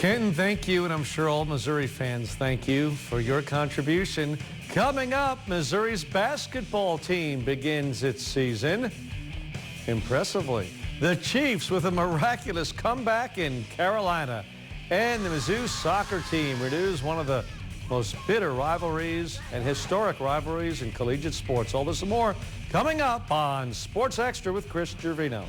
Kenton, thank you, and I'm sure all Missouri fans thank you for your contribution. Coming up, Missouri's basketball team begins its season impressively. The Chiefs with a miraculous comeback in Carolina. And the Mizzou soccer team renews one of the most bitter rivalries and historic rivalries in collegiate sports. All this and more coming up on Sports Extra with Chris Gervino.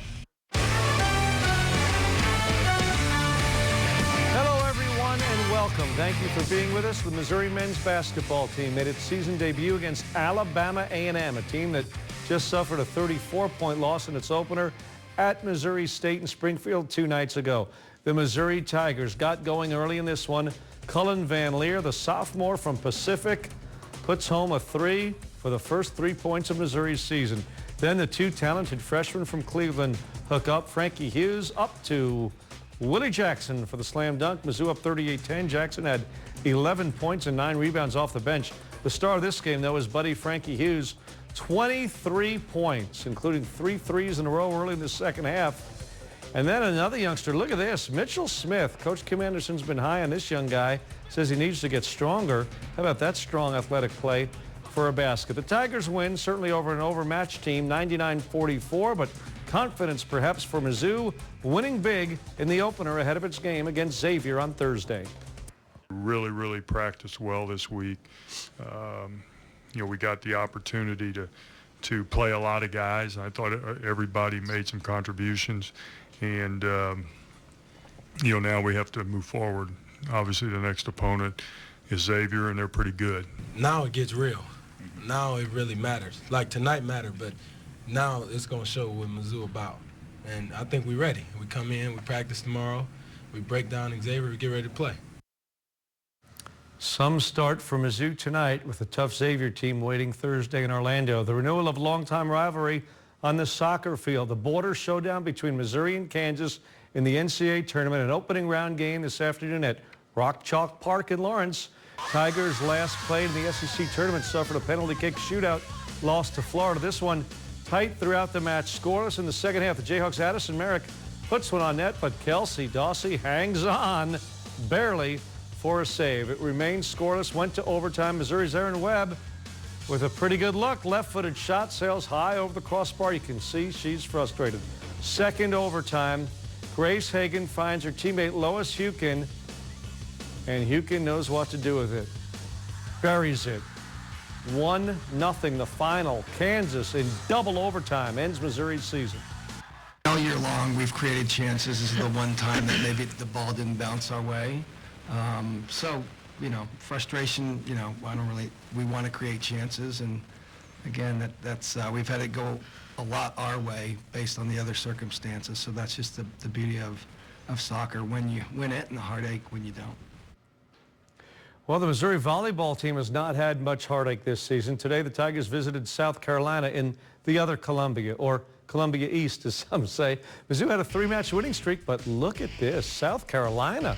Welcome. Thank you for being with us. The Missouri men's basketball team made its season debut against Alabama A&M, a team that just suffered a 34-point loss in its opener at Missouri State in Springfield 2 nights ago. The Missouri Tigers got going early in this one. Cullen Van Leer, the sophomore from Pacific, puts home a three for the first 3 points of Missouri's season. Then the two talented freshmen from Cleveland hook up. Frankie Hughes up to Willie Jackson for the slam dunk. Mizzou up 38-10. Jackson had 11 points and 9 rebounds off the bench. The star of this game, though, is buddy Frankie Hughes. 23 points, including 3 threes in a row early in the second half. And then another youngster. Look at this. Mitchell Smith. Coach Kim Anderson's been high on this young guy. Says he needs to get stronger. How about that strong athletic play for a basket? The Tigers win, certainly over an overmatched team, 99-44, but confidence perhaps for Mizzou winning big in the opener ahead of its game against Xavier on Thursday. Really practiced well this week. We got the opportunity to play a lot of guys. I thought everybody made some contributions, and now we have to move forward. Obviously, the next opponent is Xavier, and they're pretty good. Now it gets real. Now it really matters. Like tonight mattered, but now it's going to show what Mizzou about. And I think we're ready. We come in, we practice tomorrow, we break down Xavier, we get ready to play. Some start for Mizzou tonight with a tough Xavier team waiting Thursday in Orlando. The renewal of longtime rivalry on the soccer field. The border showdown between Missouri and Kansas in the NCAA tournament. An opening round game this afternoon at Rock Chalk Park in Lawrence. Tigers last played in the SEC tournament suffered a penalty kick shootout, lost to Florida. This one tight throughout the match, scoreless in the second half. The Jayhawks' Addison Merrick puts one on net, but Kelsey Dawsey hangs on barely for a save. It remains scoreless, went to overtime. Missouri's Aaron Webb with a pretty good look. Left-footed shot sails high over the crossbar. You can see she's frustrated. Second overtime, Grace Hagan finds her teammate Lois Hukin, and Hukin knows what to do with it. Buries it. 1-0 the final. Kansas in double overtime ends Missouri's season. All year long we've created chances. This is the one time that maybe the ball didn't bounce our way. Frustration, we want to create chances, and again, that's we've had it go a lot our way based on the other circumstances. So that's just the beauty of soccer, when you win it, and the heartache when you don't. Well, the Missouri volleyball team has not had much heartache this season. Today, the Tigers visited South Carolina in the other Columbia, or Columbia East, as some say. Mizzou had a 3-match winning streak, but look at this. South Carolina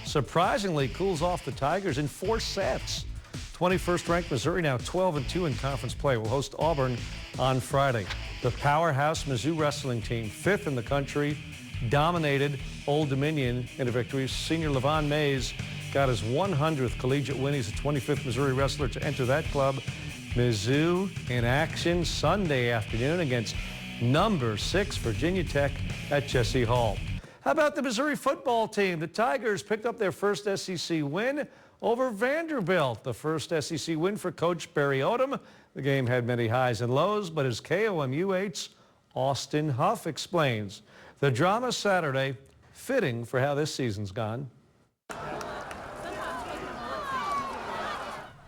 surprisingly cools off the Tigers in 4 sets. 21st-ranked Missouri now 12-2 in conference play. Will host Auburn on Friday. The powerhouse Mizzou wrestling team, 5th in the country, dominated Old Dominion in a victory. Senior Levon Mays got his 100th collegiate win. He's the 25th Missouri wrestler to enter that club. Mizzou in action Sunday afternoon against number 6 Virginia Tech at Jesse Hall. How about the Missouri football team? The Tigers picked up their first SEC win over Vanderbilt. The first SEC win for Coach Barry Odom. The game had many highs and lows, but as KOMU8's Austin Huff explains, the drama Saturday fitting for how this season's gone.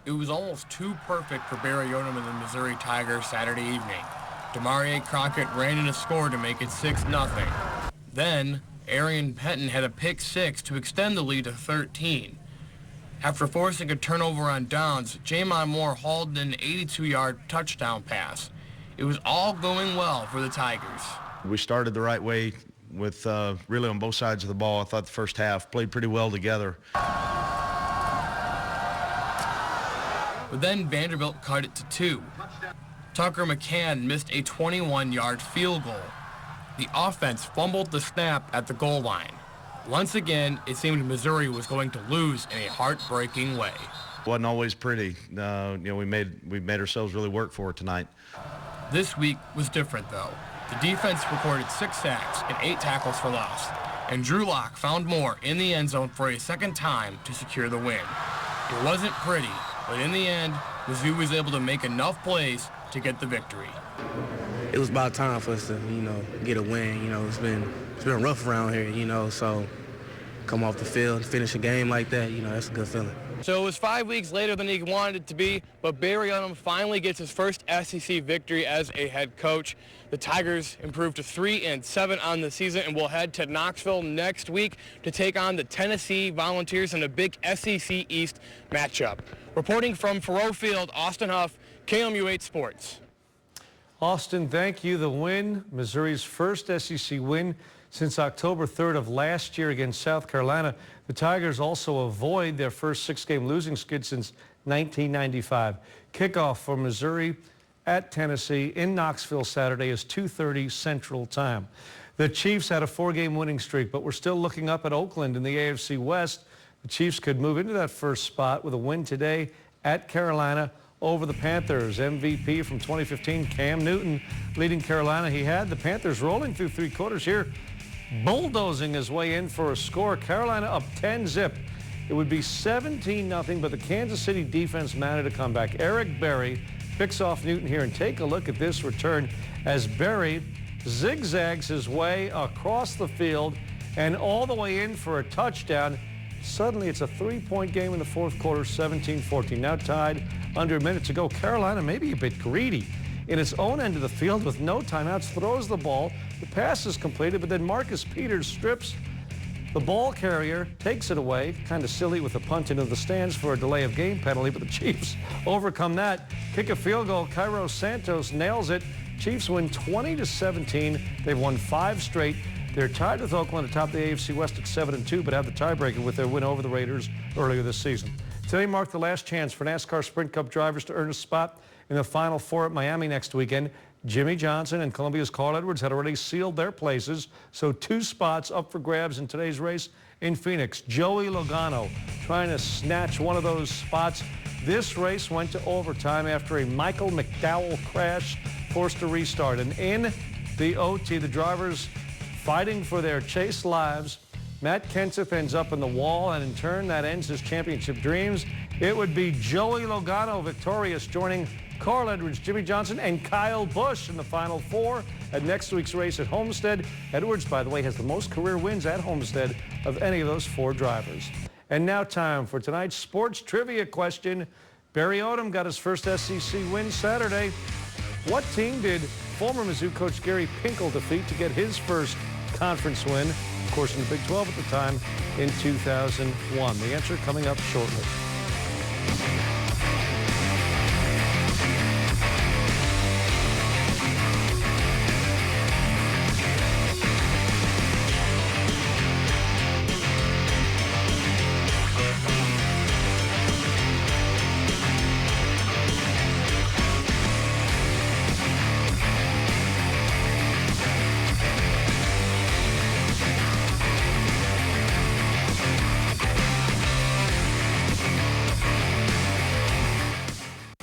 It was almost too perfect for Barry Odom and the Missouri Tigers Saturday evening. Demarie Crockett ran in a score to make it 6-0. Then, Arian Penton had a pick 6 to extend the lead to 13. After forcing a turnover on downs, Jamon Moore hauled in an 82-yard touchdown pass. It was all going well for the Tigers. We started the right way with really on both sides of the ball. I thought the first half played pretty well together. But then Vanderbilt cut it to 2. Tucker McCann missed a 21-yard field goal. The offense fumbled the snap at the goal line. Once again, it seemed Missouri was going to lose in a heartbreaking way. Wasn't always pretty. We made ourselves really work for it tonight. This week was different, though. The defense recorded 6 sacks and 8 tackles for loss, and Drew Lock found more in the end zone for a second time to secure the win. It wasn't pretty, but in the end, Mizzou was able to make enough plays to get the victory. It was about time for us to, get a win. It's been rough around here, so come off the field, finish a game like that, that's a good feeling. So it was 5 weeks later than he wanted it to be, but Barry Odom finally gets his first SEC victory as a head coach. The Tigers improved to 3-7 on the season and will head to Knoxville next week to take on the Tennessee Volunteers in a big SEC East matchup. Reporting from Faurot Field, Austin Huff, KMU8 Sports. Austin, thank you. The win, Missouri's first SEC win since October 3rd of last year against South Carolina. The Tigers also avoid their first 6-game losing skid since 1995. Kickoff for Missouri at Tennessee in Knoxville Saturday is 2:30 Central Time. The Chiefs had a 4-game winning streak, but we're still looking up at Oakland in the AFC West. The Chiefs could move into that first spot with a win today at Carolina over the Panthers. MVP from 2015, Cam Newton, leading Carolina. He had the Panthers rolling through 3 quarters here, bulldozing his way in for a score. Carolina up 10-zip. It would be 17-0, but the Kansas City defense managed to come back. Eric Berry picks off Newton here, and take a look at this return as Berry zigzags his way across the field and all the way in for a touchdown. Suddenly, it's a 3-point game in the fourth quarter, 17-14. Now tied under a minute to go. Carolina maybe a bit greedy in its own end of the field with no timeouts, throws the ball. The pass is completed, but then Marcus Peters strips the ball carrier, takes it away. Kind of silly with a punt into the stands for a delay of game penalty, but the Chiefs overcome that. Kick a field goal. Cairo Santos nails it. Chiefs win 20-17. They've won 5 straight. They're tied with Oakland atop the AFC West at 7-2, but have the tiebreaker with their win over the Raiders earlier this season. Today marked the last chance for NASCAR Sprint Cup drivers to earn a spot in the Final Four at Miami next weekend. Jimmy Johnson and Columbia's Carl Edwards had already sealed their places, so 2 spots up for grabs in today's race in Phoenix. Joey Logano trying to snatch one of those spots. This race went to overtime after a Michael McDowell crash forced a restart. And in the OT, the drivers fighting for their chase lives. Matt Kenseth ends up in the wall, and in turn, that ends his championship dreams. It would be Joey Logano victorious, joining Carl Edwards, Jimmy Johnson, and Kyle Busch in the Final Four at next week's race at Homestead. Edwards, by the way, has the most career wins at Homestead of any of those 4 drivers. And now time for tonight's sports trivia question. Barry Odom got his first SEC win Saturday. What team did former Mizzou coach Gary Pinkel defeat to get his first conference win, of course in the Big 12 at the time, in 2001? The answer coming up shortly.